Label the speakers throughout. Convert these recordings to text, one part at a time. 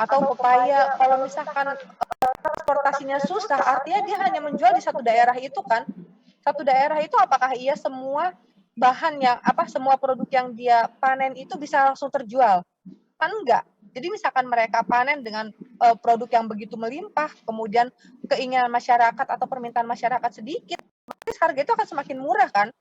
Speaker 1: atau pepaya. Kalau misalkan transportasinya susah, artinya dia hanya menjual di satu daerah itu kan. Satu daerah itu apakah iya semua bahan yang semua produk yang dia panen itu bisa langsung terjual? Kan enggak. Jadi misalkan mereka panen dengan produk yang begitu melimpah, kemudian keinginan masyarakat atau permintaan masyarakat sedikit, harga itu akan semakin murah kan.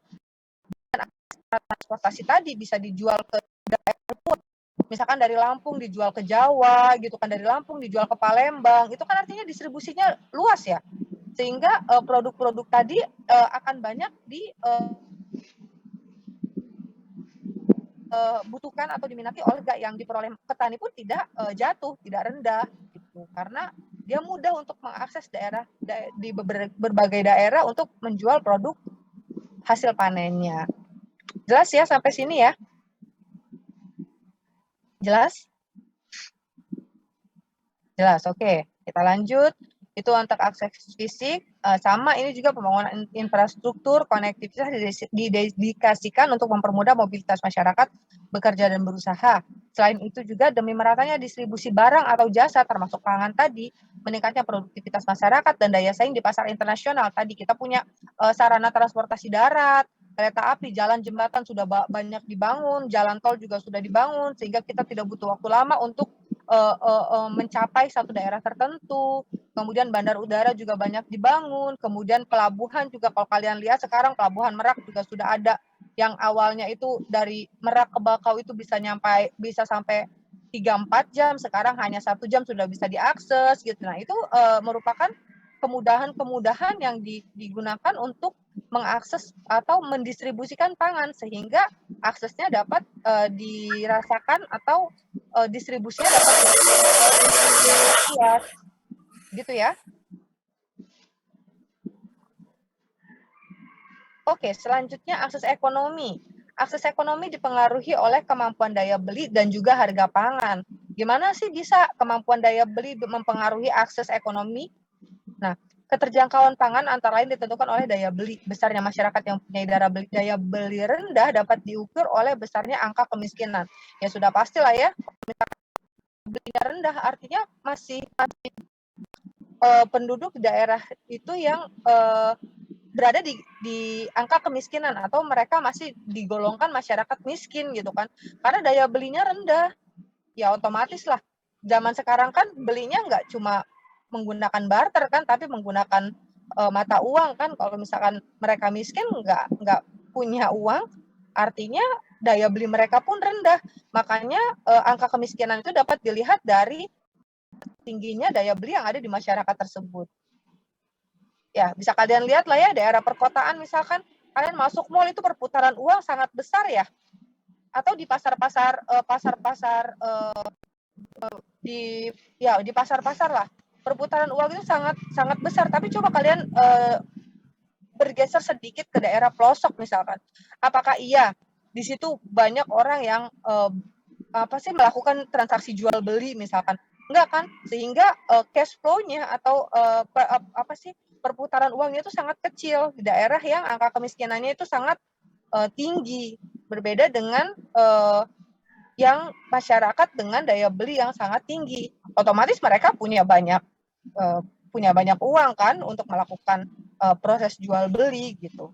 Speaker 1: Dan transportasi tadi bisa dijual ke daerah luar. Misalkan dari Lampung dijual ke Jawa gitu kan, dari Lampung dijual ke Palembang, itu kan artinya distribusinya luas ya. Sehingga produk-produk tadi akan banyak butuhkan atau diminati oleh yang diperoleh petani pun tidak jatuh, tidak rendah gitu. Karena dia mudah untuk mengakses di berbagai daerah untuk menjual produk hasil panennya. Jelas ya sampai sini ya? Jelas? Jelas, oke. Kita lanjut. Itu untuk akses fisik, sama ini juga pembangunan infrastruktur, konektivitas didedikasikan untuk mempermudah mobilitas masyarakat bekerja dan berusaha. Selain itu juga demi meratanya distribusi barang atau jasa termasuk pangan tadi, meningkatnya produktivitas masyarakat dan daya saing di pasar internasional. Tadi kita punya sarana transportasi darat, kereta api, jalan jembatan sudah banyak dibangun, jalan tol juga sudah dibangun, sehingga kita tidak butuh waktu lama untuk mencapai satu daerah tertentu. Kemudian bandar udara juga banyak dibangun, kemudian pelabuhan juga kalau kalian lihat sekarang pelabuhan Merak juga sudah ada yang awalnya itu dari Merak ke Bakau itu bisa sampai 3-4 jam, sekarang hanya 1 jam sudah bisa diakses gitu. Nah, itu merupakan kemudahan-kemudahan yang digunakan untuk mengakses atau mendistribusikan pangan sehingga aksesnya dapat dirasakan atau distribusinya dapat luas gitu ya. Oke, selanjutnya akses ekonomi. Akses ekonomi dipengaruhi oleh kemampuan daya beli dan juga harga pangan. Gimana sih bisa kemampuan daya beli mempengaruhi akses ekonomi? Nah, keterjangkauan pangan antara lain ditentukan oleh daya beli. Besarnya masyarakat yang punya daya beli rendah dapat diukur oleh besarnya angka kemiskinan. Ya sudah pastilah ya, belinya rendah artinya masih penduduk daerah itu yang berada di angka kemiskinan atau mereka masih digolongkan masyarakat miskin gitu kan. Karena daya belinya rendah. Ya otomatis lah. Zaman sekarang kan belinya nggak cuma menggunakan barter kan, tapi menggunakan mata uang kan. Kalau misalkan mereka miskin nggak punya uang, artinya daya beli mereka pun rendah. Makanya angka kemiskinan itu dapat dilihat dari tingginya daya beli yang ada di masyarakat tersebut. Ya, bisa kalian lihat lah ya, daerah perkotaan misalkan, kalian masuk mall itu perputaran uang sangat besar ya. Atau di pasar-pasar di pasar-pasar lah. Perputaran uang itu sangat sangat besar, tapi coba kalian bergeser sedikit ke daerah pelosok misalkan. Apakah iya di situ banyak orang yang melakukan transaksi jual beli misalkan? Enggak kan? Sehingga cash flow-nya atau perputaran uangnya itu sangat kecil di daerah yang angka kemiskinannya itu sangat tinggi, berbeda dengan yang masyarakat dengan daya beli yang sangat tinggi. Otomatis mereka punya banyak uang kan untuk melakukan proses jual beli gitu.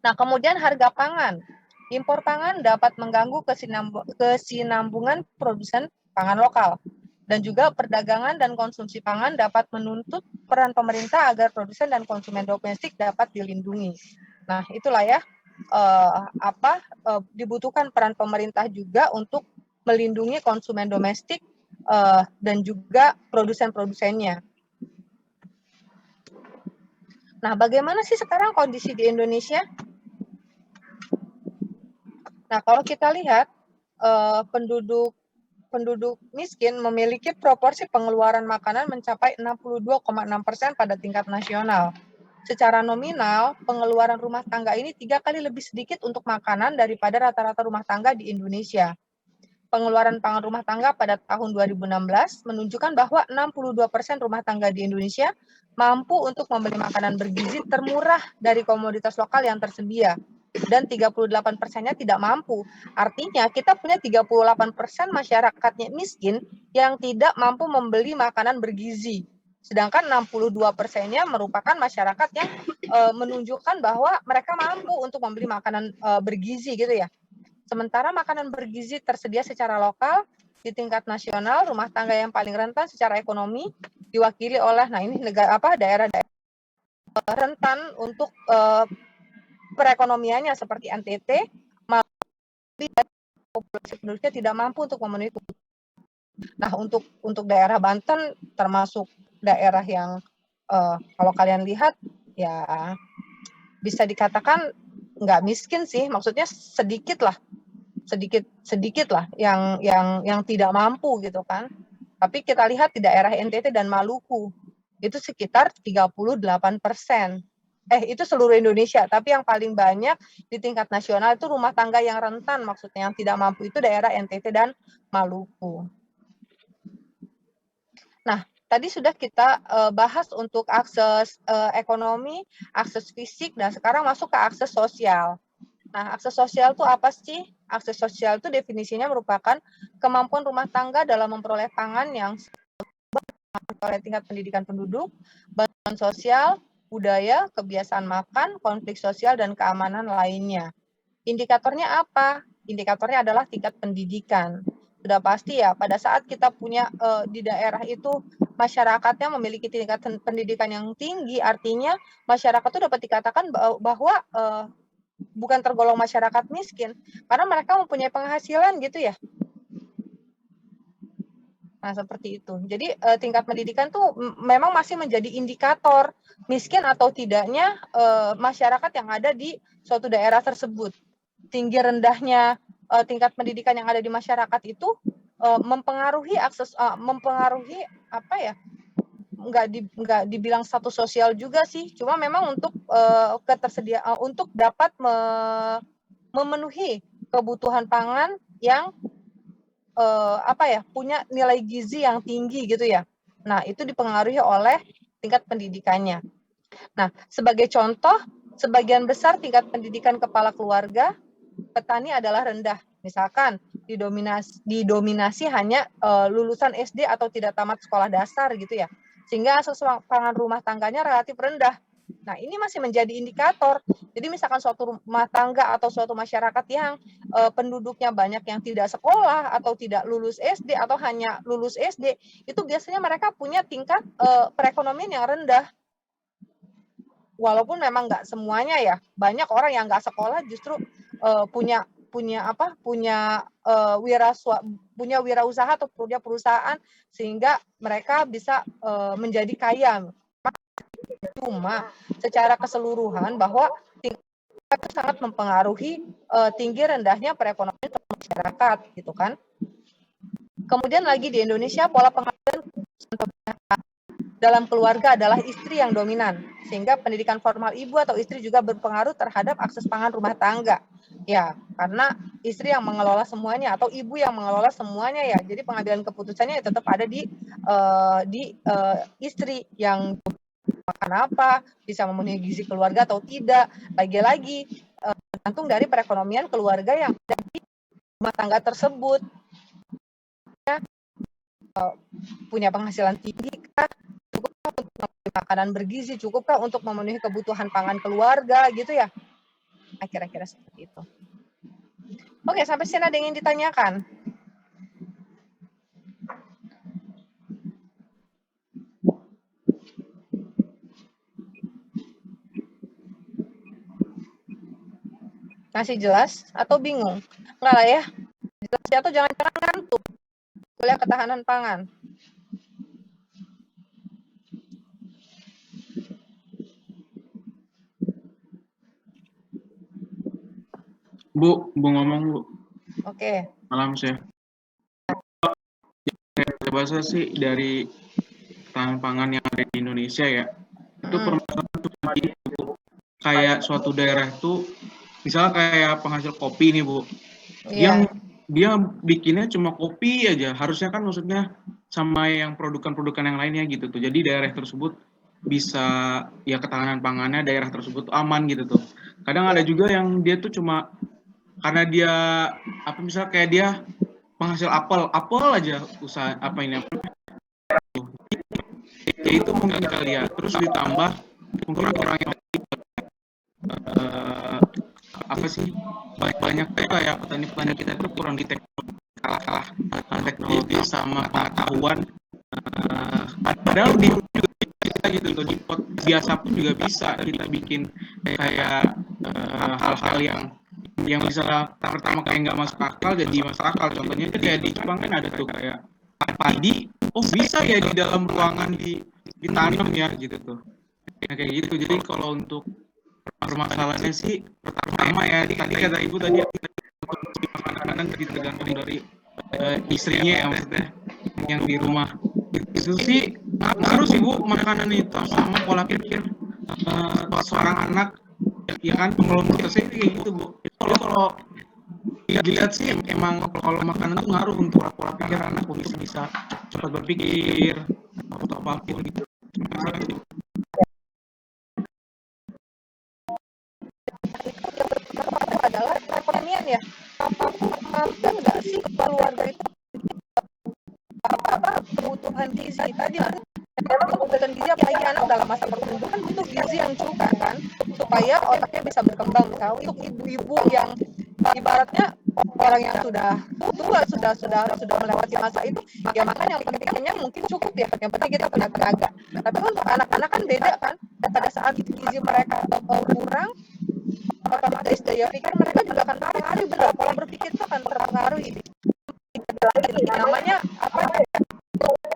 Speaker 1: Nah, kemudian harga pangan. Impor pangan dapat mengganggu kesinambungan produsen pangan lokal. Dan juga perdagangan dan konsumsi pangan dapat menuntut peran pemerintah agar produsen dan konsumen domestik dapat dilindungi. Nah, itulah ya dibutuhkan peran pemerintah juga untuk melindungi konsumen domestik dan juga produsen-produsennya. Nah, bagaimana sih sekarang kondisi di Indonesia? Nah, kalau kita lihat penduduk miskin memiliki proporsi pengeluaran makanan mencapai 62,6% pada tingkat nasional. Secara nominal, pengeluaran rumah tangga ini 3 kali lebih sedikit untuk makanan daripada rata-rata rumah tangga di Indonesia. Pengeluaran pangan rumah tangga pada tahun 2016 menunjukkan bahwa 62% rumah tangga di Indonesia mampu untuk membeli makanan bergizi termurah dari komoditas lokal yang tersedia. dan 38%-nya tidak mampu. Artinya kita punya 38% masyarakatnya miskin yang tidak mampu membeli makanan bergizi. Sedangkan 62%-nya merupakan masyarakat yang menunjukkan bahwa mereka mampu untuk membeli makanan bergizi gitu ya. Sementara makanan bergizi tersedia secara lokal di tingkat nasional, rumah tangga yang paling rentan secara ekonomi diwakili oleh, nah ini daerah-daerah rentan untuk perekonomiannya seperti NTT, populasi penduduknya tidak mampu untuk memenuhi kebutuhan. Nah, untuk daerah Banten termasuk daerah yang kalau kalian lihat ya bisa dikatakan nggak miskin sih, maksudnya sedikit lah yang tidak mampu gitu kan. Tapi kita lihat di daerah NTT dan Maluku itu sekitar 38%. Itu seluruh Indonesia, tapi yang paling banyak di tingkat nasional itu rumah tangga yang rentan, maksudnya yang tidak mampu itu daerah NTT dan Maluku. Nah, tadi sudah kita bahas untuk akses ekonomi, akses fisik, dan sekarang masuk ke akses sosial. Nah, akses sosial itu apa sih? Akses sosial itu definisinya merupakan kemampuan rumah tangga dalam memperoleh pangan yang oleh tingkat pendidikan penduduk, bantuan sosial, budaya, kebiasaan makan, konflik sosial, dan keamanan lainnya. Indikatornya apa? Indikatornya adalah tingkat pendidikan. Sudah pasti ya, pada saat kita punya di daerah itu masyarakatnya memiliki tingkat pendidikan yang tinggi, artinya masyarakat itu dapat dikatakan bahwa bukan tergolong masyarakat miskin, karena mereka mempunyai penghasilan gitu ya. Nah, seperti itu. Jadi tingkat pendidikan tuh memang masih menjadi indikator miskin atau tidaknya masyarakat yang ada di suatu daerah tersebut. Tinggi rendahnya tingkat pendidikan yang ada di masyarakat itu mempengaruhi mempengaruhi apa ya? Nggak dibilang status sosial juga sih. Cuma memang untuk ketersediaan untuk dapat memenuhi kebutuhan pangan yang punya nilai gizi yang tinggi gitu ya. Nah, itu dipengaruhi oleh tingkat pendidikannya. Nah, sebagai contoh, sebagian besar tingkat pendidikan kepala keluarga petani adalah rendah. Misalkan didominasi hanya lulusan SD atau tidak tamat sekolah dasar gitu ya. Sehingga akses pangan rumah tangganya relatif rendah. Nah, ini masih menjadi indikator. Jadi misalkan suatu rumah tangga atau suatu masyarakat yang penduduknya banyak yang tidak sekolah atau tidak lulus SD atau hanya lulus SD, itu biasanya mereka punya tingkat perekonomian yang rendah. Walaupun memang nggak semuanya ya, banyak orang yang nggak sekolah justru punya wirausaha atau punya perusahaan sehingga mereka bisa menjadi kaya. Cuma secara keseluruhan bahwa tingkat itu sangat mempengaruhi tinggi rendahnya perekonomian masyarakat gitu kan. Kemudian lagi di Indonesia pola pengajaran dalam keluarga adalah istri yang dominan, sehingga pendidikan formal ibu atau istri juga berpengaruh terhadap akses pangan rumah tangga. Ya, karena istri yang mengelola semuanya atau ibu yang mengelola semuanya ya. Jadi pengambilan keputusannya tetap ada di istri yang makan apa, bisa memenuhi gizi keluarga atau tidak. Lagi-lagi tergantung dari perekonomian keluarga yang ada di rumah tangga tersebut. Punya penghasilan tinggi kah? Cukupkah untuk membeli makanan bergizi? Cukupkah untuk memenuhi kebutuhan pangan keluarga gitu ya? Kira-kira seperti itu. Oke, sampai sini ada yang ingin ditanyakan? Masih jelas atau bingung? Enggak lah ya. Jelas ya, atau jangan-jangan ngantuk. Kuliah ketahanan pangan.
Speaker 2: Bu ngomong, Bu.
Speaker 1: Oke.
Speaker 2: Malam saya. Saya bahasa sih dari ketahanan pangan yang ada di Indonesia ya. Itu permasalahan itu kayak suatu daerah itu misalnya kayak penghasil kopi nih, Bu.
Speaker 1: Iya.
Speaker 2: Dia bikinnya cuma kopi aja. Harusnya kan maksudnya sama yang produkan yang lainnya gitu tuh. Jadi daerah tersebut bisa ya ketahanan pangannya daerah tersebut aman gitu tuh. Kadang ada juga yang dia tuh cuma karena dia misalnya kayak dia penghasil apel aja usaha ya itu mungkin kali ya. Terus ditambah mungkin orang yang banyak tuh kayak petani-petani kita tuh kurang di kalah teknologi sama pengetahuan. Padahal di kita gitu di pot biasa pun juga bisa kita bikin kayak hal-hal yang misalnya pertama kayak nggak masuk akal jadi masuk akal. Contohnya itu kayak di Jepang kan ada tuh kayak padi, bisa ya di dalam ruangan ditanam ya gitu tuh. Ya, kayak gitu. Jadi kalau untuk permasalahannya sih pertama ya tadi kata ibu tadi makanan jadi tergantung dari istrinya ya maksudnya yang di rumah. Itu sih ngaruh sih Bu makanan itu sama pola pikir seorang anak ya kan pengelola saya kayak gitu Bu. Jadi kalau dilihat sih emang kalau makanan itu ngaruh untuk pola pikir anak bisa cepat berpikir atau apapun gitu.
Speaker 1: Adalah perekonomian ya. Mampu nggak sih keluarga itu kebutuhan gizi tadi kebutuhan gizi apalagi anak dalam masa pertumbuhan butuh gizi yang cukup kan supaya otaknya bisa berkembang. Misalnya untuk ibu-ibu yang ibaratnya orang yang sudah tua sudah melewati masa itu ya makan yang pentingnya mungkin cukup ya, yang penting kita tenaga. Tapi untuk anak-anak kan beda kan, pada saat gizi mereka kurang otomatis daya pikir mereka juga akan terpengaruh, benar, pola berpikir itu akan terpengaruh. Namanya apa,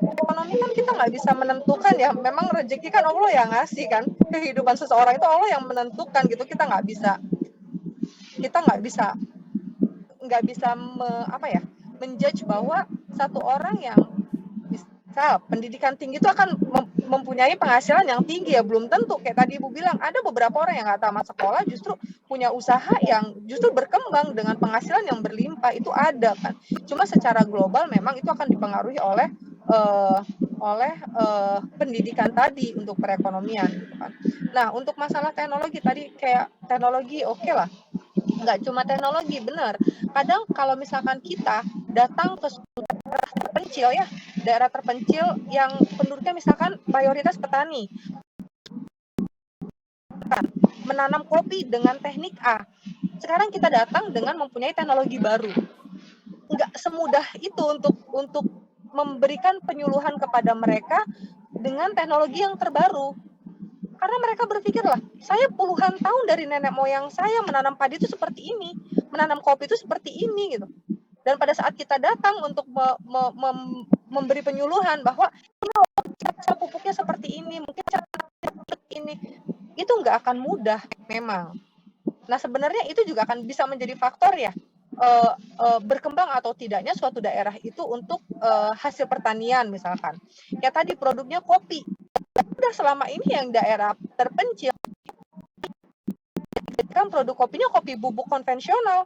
Speaker 1: ekonomi kan kita nggak bisa menentukan ya, memang rezeki kan Allah yang ngasih kan, kehidupan seseorang itu Allah yang menentukan gitu, kita nggak bisa menjudge bahwa satu orang yang misal pendidikan tinggi itu akan mempunyai penghasilan yang tinggi ya, belum tentu. Kayak tadi Ibu bilang, ada beberapa orang yang nggak tamat sekolah justru punya usaha yang justru berkembang dengan penghasilan yang berlimpah, itu ada kan. Cuma secara global memang itu akan dipengaruhi oleh pendidikan tadi untuk perekonomian gitu kan. Nah, untuk masalah teknologi tadi, kayak teknologi oke lah, nggak cuma teknologi, benar. Kadang kalau misalkan kita datang ke daerah terpencil yang penduduknya misalkan mayoritas petani, menanam kopi dengan teknik A. Sekarang kita datang dengan mempunyai teknologi baru. Nggak semudah itu untuk memberikan penyuluhan kepada mereka dengan teknologi yang terbaru. Karena mereka berpikir lah, saya puluhan tahun dari nenek moyang saya menanam padi itu seperti ini, menanam kopi itu seperti ini gitu. Dan pada saat kita datang untuk memberi penyuluhan bahwa cara pupuknya seperti ini, mungkin cara seperti ini, itu nggak akan mudah memang. Nah, sebenarnya itu juga akan bisa menjadi faktor ya, berkembang atau tidaknya suatu daerah itu untuk hasil pertanian misalkan. Ya tadi produknya kopi. Udah selama ini yang daerah terpencil kan produk kopinya kopi bubuk konvensional,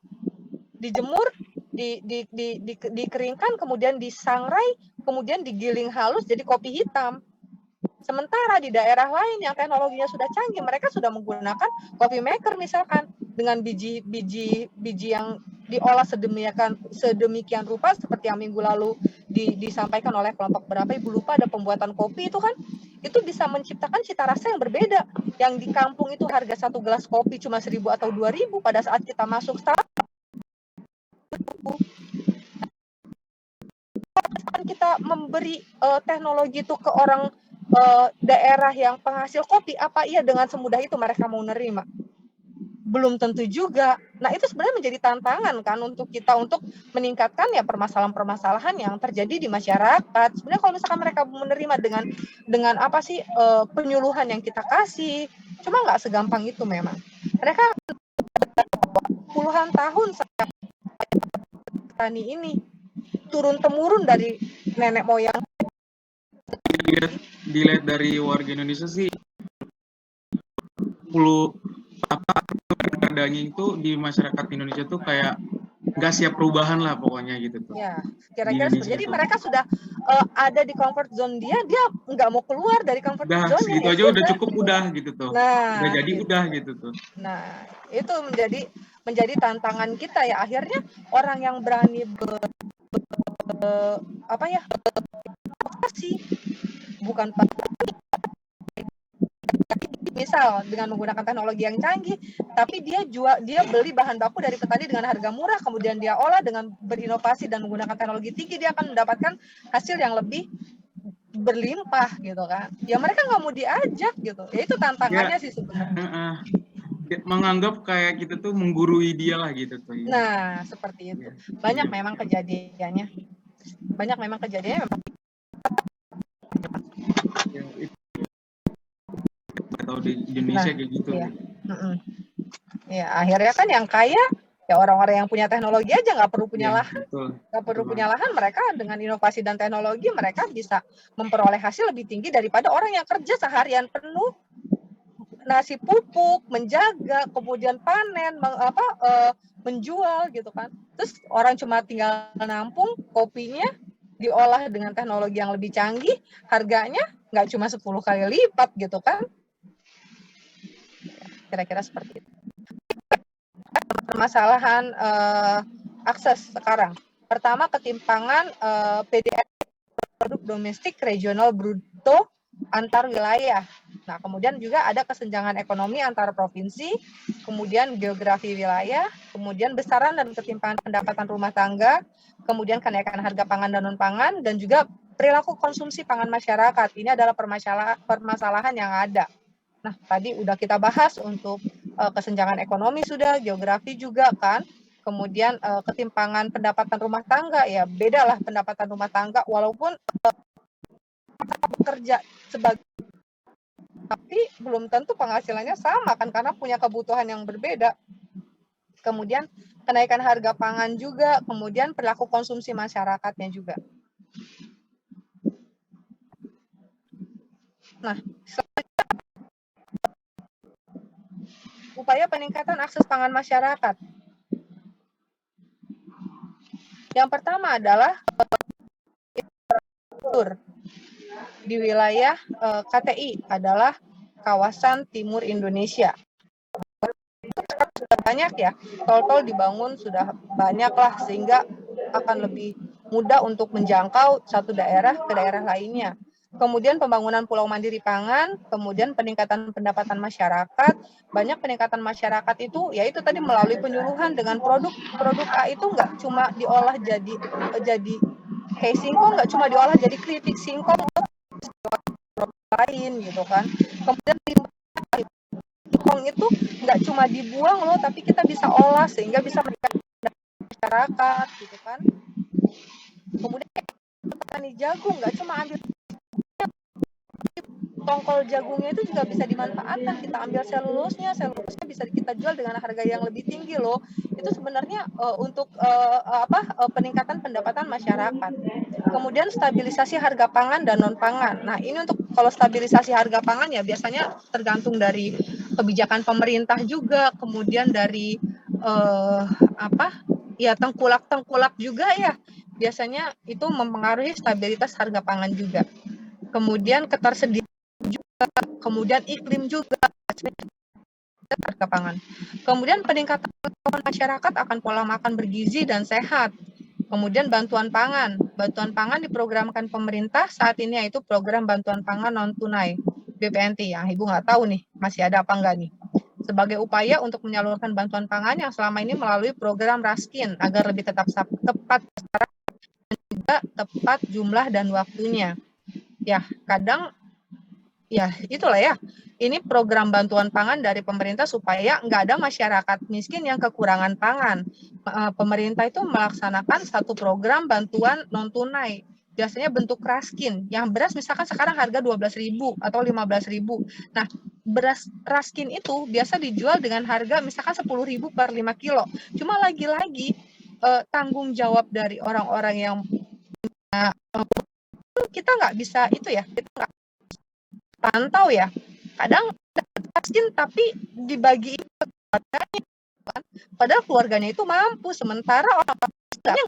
Speaker 1: dijemur, dikeringkan, kemudian disangrai, kemudian digiling halus jadi kopi hitam. Sementara di daerah lain yang teknologinya sudah canggih, mereka sudah menggunakan coffee maker misalkan, dengan biji yang diolah sedemikian rupa, seperti yang minggu lalu disampaikan oleh kelompok berapa, Ibu lupa, ada pembuatan kopi itu kan, itu bisa menciptakan cita rasa yang berbeda. Yang di kampung itu harga satu gelas kopi cuma 1.000 atau 2.000, pada saat kita masuk kita memberi teknologi itu ke orang daerah yang penghasil kopi, apa iya dengan semudah itu mereka mau nerima? Belum tentu juga. Nah, itu sebenarnya menjadi tantangan kan untuk kita untuk meningkatkan ya permasalahan-permasalahan yang terjadi di masyarakat. Sebenarnya kalau misalkan mereka menerima dengan apa sih penyuluhan yang kita kasih, cuma nggak segampang itu memang. Mereka puluhan tahun saya petani ini turun temurun dari nenek moyang.
Speaker 2: Dilihat dari warga Indonesia sih adanya itu di masyarakat Indonesia tuh kayak nggak siap perubahan lah pokoknya gitu tuh.
Speaker 1: Ya, kira-kira seperti. Jadi mereka sudah ada di comfort zone dia nggak mau keluar dari comfort zone-nya.
Speaker 2: Segitu aja udah cukup udah gitu tuh.
Speaker 1: Nah,
Speaker 2: udah jadi
Speaker 1: gitu.
Speaker 2: udah gitu tuh.
Speaker 1: Nah, itu menjadi tantangan kita ya. Akhirnya orang yang berani inovasi bukan misal dengan menggunakan teknologi yang canggih, tapi dia beli bahan baku dari petani dengan harga murah, kemudian dia olah dengan berinovasi dan menggunakan teknologi tinggi, dia akan mendapatkan hasil yang lebih berlimpah gitu kan. Ya mereka nggak mau diajak gitu. Ya itu tantangannya sih sebenarnya.
Speaker 2: Menganggap kayak kita tuh menggurui dia lah gitu tuh.
Speaker 1: Nah, seperti itu. Banyak memang kejadiannya. Memang
Speaker 2: atau di Indonesia kayak gitu.
Speaker 1: Iya. Ya, akhirnya kan yang kaya ya orang-orang yang punya teknologi aja nggak perlu punya lahan. Nggak perlu punya lahan, mereka dengan inovasi dan teknologi mereka bisa memperoleh hasil lebih tinggi daripada orang yang kerja seharian penuh nasi pupuk, menjaga, kemudian panen, menjual gitu kan. Terus orang cuma tinggal nampung, kopinya diolah dengan teknologi yang lebih canggih, harganya nggak cuma 10 kali lipat gitu kan. Kira-kira seperti itu. Permasalahan akses sekarang. Pertama, ketimpangan PDR produk domestik regional bruto antar wilayah. Nah, kemudian juga ada kesenjangan ekonomi antar provinsi, kemudian geografi wilayah, kemudian besaran dan ketimpangan pendapatan rumah tangga, kemudian kenaikan harga pangan dan non-pangan, dan juga perilaku konsumsi pangan masyarakat. Ini adalah permasalahan yang ada. Nah, tadi udah kita bahas untuk kesenjangan ekonomi sudah, geografi juga kan. Kemudian ketimpangan pendapatan rumah tangga, ya bedalah pendapatan rumah tangga, walaupun bekerja sebagai, tapi belum tentu penghasilannya sama kan, karena punya kebutuhan yang berbeda. Kemudian kenaikan harga pangan juga, kemudian perilaku konsumsi masyarakatnya juga. Nah, upaya peningkatan akses pangan masyarakat. Yang pertama adalah infrastruktur di wilayah KTI adalah kawasan timur Indonesia. Itu sudah banyak ya, tol-tol dibangun sudah banyak lah, sehingga akan lebih mudah untuk menjangkau satu daerah ke daerah lainnya. Kemudian pembangunan pulau mandiri pangan, kemudian peningkatan pendapatan masyarakat. Banyak peningkatan masyarakat itu, yaitu tadi melalui penyuluhan dengan produk A itu nggak cuma diolah jadi kayak singkong, nggak cuma diolah jadi keripik singkong lain gitu kan. Kemudian singkong itu nggak cuma dibuang loh, tapi kita bisa olah sehingga bisa meningkatkan masyarakat gitu kan. Kemudian petani jagung nggak cuma ambil tongkol jagungnya, itu juga bisa dimanfaatkan, kita ambil selulosnya bisa kita jual dengan harga yang lebih tinggi loh. Itu sebenarnya untuk peningkatan pendapatan masyarakat. Kemudian stabilisasi harga pangan dan non pangan. Nah, ini untuk kalau stabilisasi harga pangan ya biasanya tergantung dari kebijakan pemerintah juga, kemudian dari tengkulak juga ya, biasanya itu mempengaruhi stabilitas harga pangan juga. Kemudian ketersediaan juga, kemudian iklim juga harga pangan. Kemudian peningkatan masyarakat akan pola makan bergizi dan sehat. Kemudian bantuan pangan diprogramkan pemerintah saat ini, yaitu program bantuan pangan non tunai BPNT. Yang Ibu nggak tahu nih masih ada apa enggak nih. Sebagai upaya untuk menyalurkan bantuan pangan yang selama ini melalui program Raskin agar lebih tepat sasaran dan juga tepat jumlah dan waktunya. Ya, kadang ya itulah ya. Ini program bantuan pangan dari pemerintah supaya nggak ada masyarakat miskin yang kekurangan pangan. Pemerintah itu melaksanakan satu program bantuan non tunai. Biasanya bentuk raskin. Yang beras misalkan sekarang harga 12.000 atau 15.000. Nah, beras raskin itu biasa dijual dengan harga misalkan 10.000 per 5 kilo. Cuma lagi-lagi tanggung jawab dari orang-orang yang kita nggak bisa itu ya, kita nggak pantau ya. Kadang raskin tapi dibagi harganya Padahal keluarganya itu mampu, sementara orang miskinnya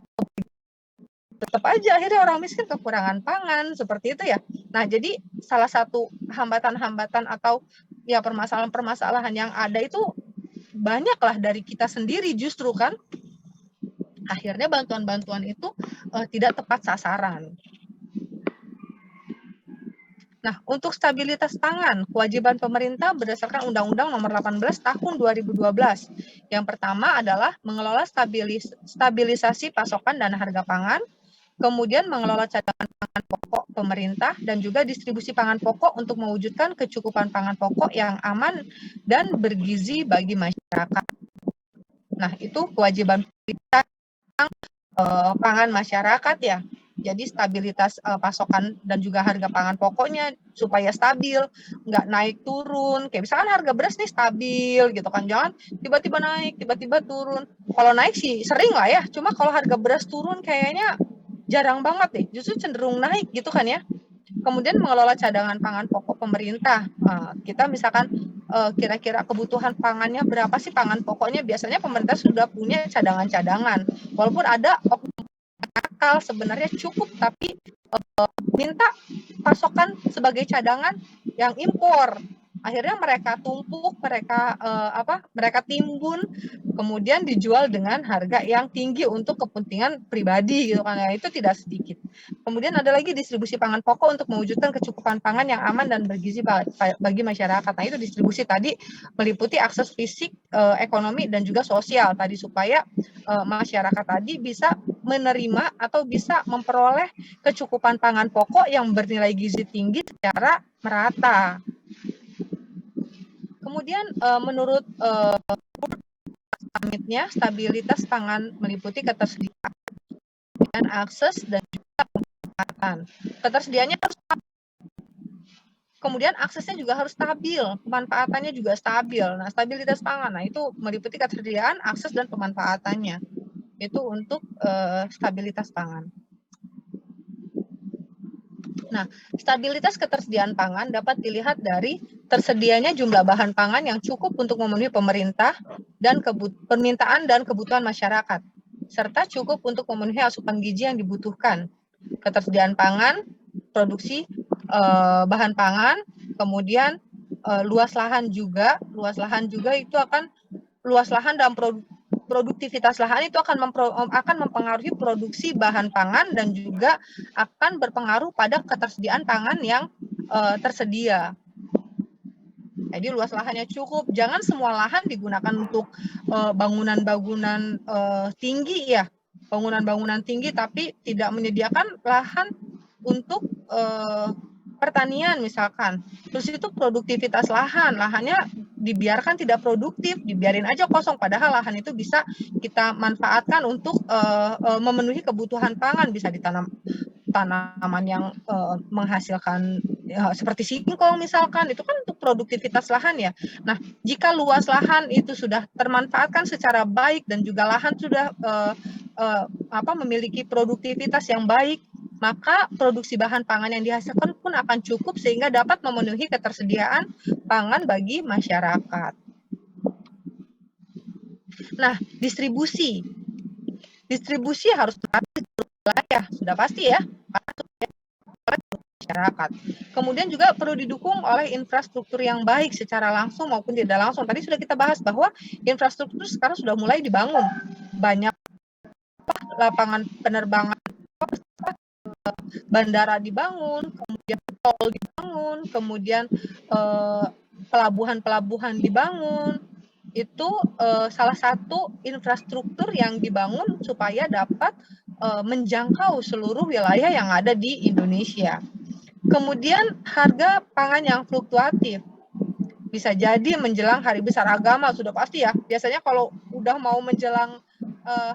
Speaker 1: tetap aja akhirnya orang miskin kekurangan pangan, seperti itu ya. Nah, jadi salah satu hambatan-hambatan atau ya permasalahan-permasalahan yang ada itu banyaklah dari kita sendiri justru kan. Akhirnya bantuan-bantuan itu tidak tepat sasaran. Nah, untuk stabilitas pangan, kewajiban pemerintah berdasarkan Undang-Undang Nomor 18 Tahun 2012. Yang pertama adalah mengelola stabilisasi pasokan dan harga pangan, kemudian mengelola cadangan pangan pokok pemerintah, dan juga distribusi pangan pokok untuk mewujudkan kecukupan pangan pokok yang aman dan bergizi bagi masyarakat. Nah, itu kewajiban pemerintah pangan masyarakat ya. Jadi stabilitas pasokan dan juga harga pangan pokoknya supaya stabil, nggak naik turun. Kayak misalkan harga beras nih stabil gitu kan, jangan tiba-tiba naik, tiba-tiba turun. Kalau naik sih sering lah ya, cuma kalau harga beras turun kayaknya jarang banget deh, justru cenderung naik gitu kan ya. Kemudian mengelola cadangan pangan pokok pemerintah. Kita misalkan kira-kira kebutuhan pangannya berapa sih pangan pokoknya, biasanya pemerintah sudah punya cadangan-cadangan. Walaupun ada akal sebenarnya cukup, tapi minta pasokan sebagai cadangan yang impor. Akhirnya mereka tumpuk, mereka timbun, kemudian dijual dengan harga yang tinggi untuk kepentingan pribadi gitu kan. Itu tidak sedikit. Kemudian ada lagi distribusi pangan pokok untuk mewujudkan kecukupan pangan yang aman dan bergizi bagi masyarakat. Nah, itu distribusi tadi meliputi akses fisik, ekonomi dan juga sosial tadi, supaya masyarakat tadi bisa menerima atau bisa memperoleh kecukupan pangan pokok yang bernilai gizi tinggi secara merata. Kemudian menurut Summitnya, stabilitas pangan meliputi ketersediaan, akses, dan juga pemanfaatan. Ketersediaannya harus stabil. Kemudian aksesnya juga harus stabil, pemanfaatannya juga stabil. Nah, stabilitas pangan, nah itu meliputi ketersediaan, akses, dan pemanfaatannya. Itu untuk stabilitas pangan. Nah, stabilitas ketersediaan pangan dapat dilihat dari tersedianya jumlah bahan pangan yang cukup untuk memenuhi pemerintah dan permintaan dan kebutuhan masyarakat, serta cukup untuk memenuhi asupan gizi yang dibutuhkan. Ketersediaan pangan, produksi bahan pangan, kemudian luas lahan juga itu akan luas lahan dan produktivitas lahan itu akan mempengaruhi produksi bahan pangan dan juga akan berpengaruh pada ketersediaan pangan yang tersedia. Jadi luas lahannya cukup, jangan semua lahan digunakan untuk bangunan-bangunan tinggi ya, bangunan-bangunan tinggi tapi tidak menyediakan lahan untuk pertanian misalkan. Terus itu produktivitas lahannya dibiarkan tidak produktif, dibiarin aja kosong, padahal lahan itu bisa kita manfaatkan untuk memenuhi kebutuhan pangan, bisa ditanam tanaman yang menghasilkan seperti singkong misalkan, itu kan untuk produktivitas lahan ya. Nah, jika luas lahan itu sudah termanfaatkan secara baik dan juga lahan sudah memiliki produktivitas yang baik, maka produksi bahan pangan yang dihasilkan pun akan cukup sehingga dapat memenuhi ketersediaan pangan bagi masyarakat. Nah, distribusi harus wilayah, sudah pasti ya, masyarakat. Kemudian juga perlu didukung oleh infrastruktur yang baik secara langsung maupun tidak langsung. Tadi sudah kita bahas bahwa infrastruktur sekarang sudah mulai dibangun. Banyak lapangan penerbangan, bandara dibangun, kemudian tol dibangun, kemudian pelabuhan-pelabuhan dibangun. Itu salah satu infrastruktur yang dibangun supaya dapat menjangkau seluruh wilayah yang ada di Indonesia. Kemudian harga pangan yang fluktuatif. Bisa jadi menjelang hari besar agama, sudah pasti ya. Biasanya kalau udah mau menjelang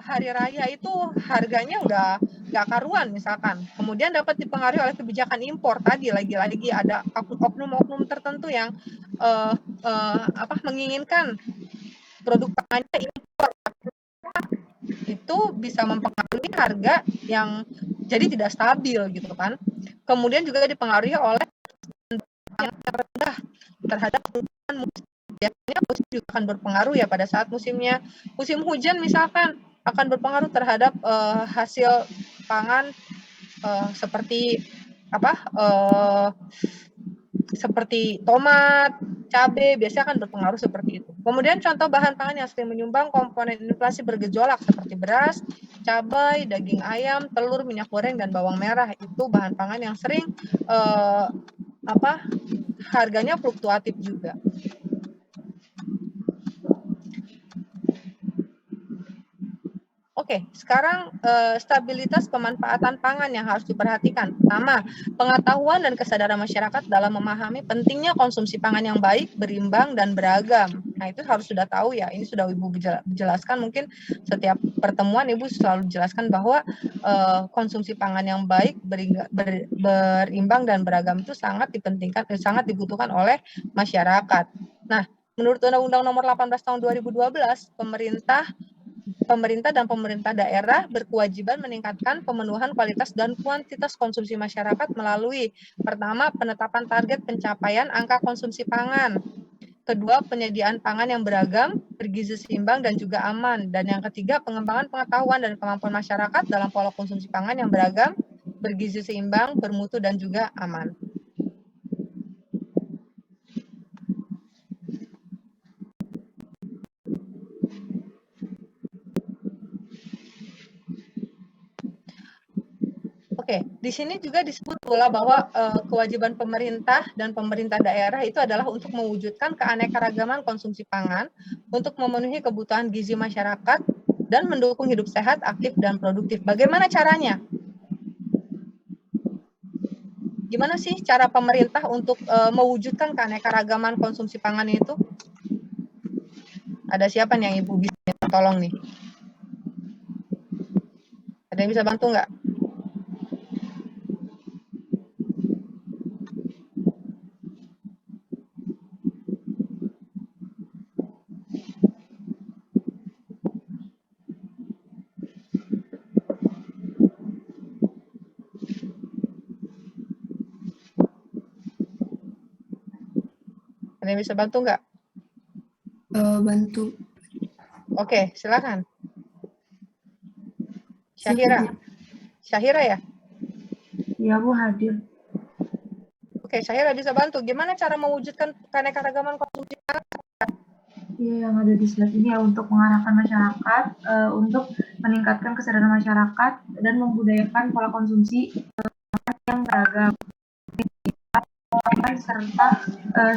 Speaker 1: hari raya itu harganya udah nggak karuan misalkan. Kemudian dapat dipengaruhi oleh kebijakan impor tadi, lagi-lagi ada oknum-oknum tertentu yang menginginkan produk pangannya impor. Itu bisa mempengaruhi harga yang jadi tidak stabil gitu kan. Kemudian juga dipengaruhi oleh yang rendah terhadap perubahan musim. biasanya juga akan berpengaruh ya pada saat musim hujan misalkan akan berpengaruh terhadap hasil pangan seperti seperti tomat, cabai, biasanya akan berpengaruh seperti itu. Kemudian contoh bahan pangan yang sering menyumbang komponen inflasi bergejolak seperti beras, cabai, daging ayam, telur, minyak goreng, dan bawang merah. Itu bahan pangan yang sering harganya fluktuatif juga. Oke, sekarang stabilitas pemanfaatan pangan yang harus diperhatikan. Pertama, pengetahuan dan kesadaran masyarakat dalam memahami pentingnya konsumsi pangan yang baik, berimbang, dan beragam. Nah, itu harus sudah tahu ya. Ini sudah Ibu jelaskan, mungkin setiap pertemuan Ibu selalu jelaskan bahwa konsumsi pangan yang baik, berimbang, dan beragam itu sangat dipentingkan, sangat dibutuhkan oleh masyarakat. Nah, menurut Undang-Undang Nomor 18 Tahun 2012, pemerintah dan pemerintah daerah berkewajiban meningkatkan pemenuhan kualitas dan kuantitas konsumsi masyarakat melalui pertama, penetapan target pencapaian angka konsumsi pangan. Kedua, penyediaan pangan yang beragam, bergizi seimbang, dan juga aman. Dan yang ketiga, pengembangan pengetahuan dan kemampuan masyarakat dalam pola konsumsi pangan yang beragam, bergizi seimbang, bermutu, dan juga aman. Oke, di sini juga disebut pula bahwa kewajiban pemerintah dan pemerintah daerah itu adalah untuk mewujudkan keanekaragaman konsumsi pangan untuk memenuhi kebutuhan gizi masyarakat dan mendukung hidup sehat, aktif, dan produktif. Bagaimana caranya? Gimana sih cara pemerintah untuk mewujudkan keanekaragaman konsumsi pangan itu? Ada siapa nih yang Ibu bisa tolong nih? Ada yang bisa bantu nggak? Ada yang bisa bantu nggak?
Speaker 3: Bantu.
Speaker 1: Oke, silakan. Syahira ya?
Speaker 3: Iya, Bu, hadir.
Speaker 1: Oke, Syahira bisa bantu. Gimana cara mewujudkan keanekaragaman konsumsi pangan?
Speaker 3: Iya, yang ada di slide ini ya untuk mengarahkan masyarakat, untuk meningkatkan kesadaran masyarakat dan membudayakan pola konsumsi yang beragam serta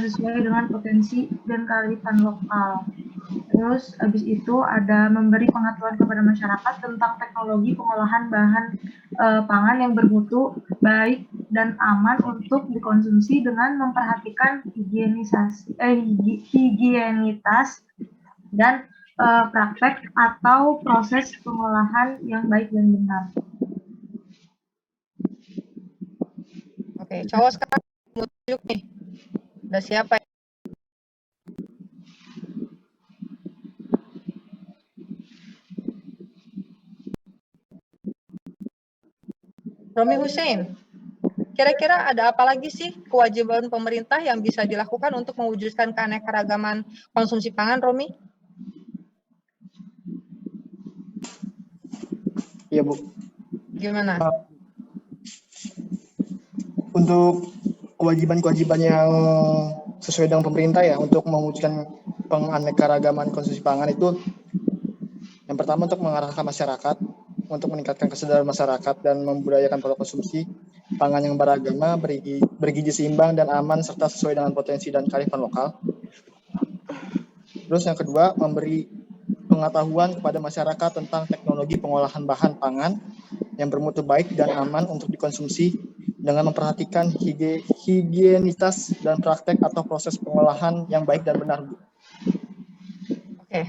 Speaker 3: sesuai dengan potensi dan kearifan lokal. Terus habis itu ada memberi pengetahuan kepada masyarakat tentang teknologi pengolahan bahan pangan yang bermutu baik dan aman untuk dikonsumsi dengan memperhatikan higienitas dan praktek atau proses pengolahan yang baik dan benar.
Speaker 1: Oke, cowok sekarang mau tunjuk nih. Ada siapa? Romi Hussein. Kira-kira ada apa lagi sih kewajiban pemerintah yang bisa dilakukan untuk mewujudkan keanekaragaman konsumsi pangan, Romi?
Speaker 4: Iya, Bu.
Speaker 1: Gimana?
Speaker 4: Untuk kewajiban-kewajiban yang sesuai dengan pemerintah ya untuk mewujudkan penganekaragaman konsumsi pangan itu yang pertama untuk mengarahkan masyarakat untuk meningkatkan kesadaran masyarakat dan membudayakan pola konsumsi pangan yang beragama, bergizi seimbang dan aman serta sesuai dengan potensi dan kearifan lokal. Terus yang kedua, memberi pengetahuan kepada masyarakat tentang teknologi pengolahan bahan pangan yang bermutu baik dan aman untuk dikonsumsi dengan memperhatikan higienitas dan praktek atau proses pengolahan yang baik dan benar.
Speaker 1: Oke.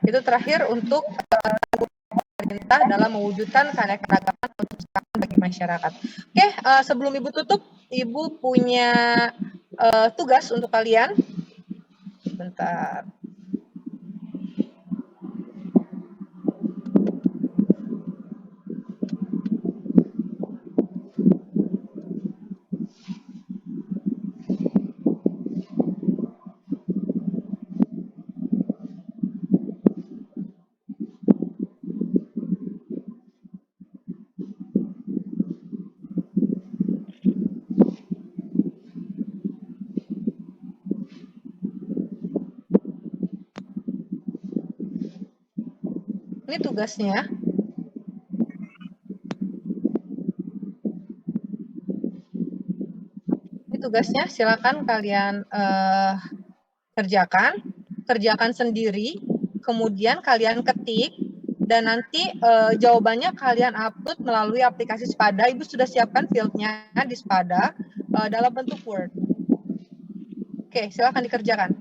Speaker 1: Itu terakhir untuk pemerintah dalam mewujudkan keanekaragaman konsumsi pangan bagi masyarakat. Oke, sebelum Ibu tutup, Ibu punya tugas untuk kalian. Bentar. Ini tugasnya. Ini tugasnya, silakan kalian kerjakan sendiri, kemudian kalian ketik, dan nanti jawabannya kalian upload melalui aplikasi Spada. Ibu sudah siapkan fieldnya di Spada dalam bentuk Word. Oke, silakan dikerjakan.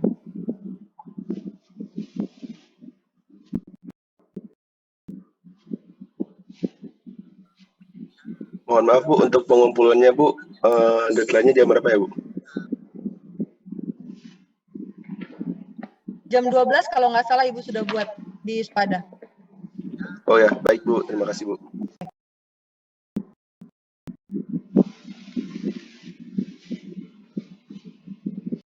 Speaker 5: Mohon maaf Bu, untuk pengumpulannya Bu, deadline-nya jam berapa ya Bu?
Speaker 1: Jam 12 kalau nggak salah Ibu sudah buat di Spada.
Speaker 5: Oh ya, baik Bu, terima kasih Bu.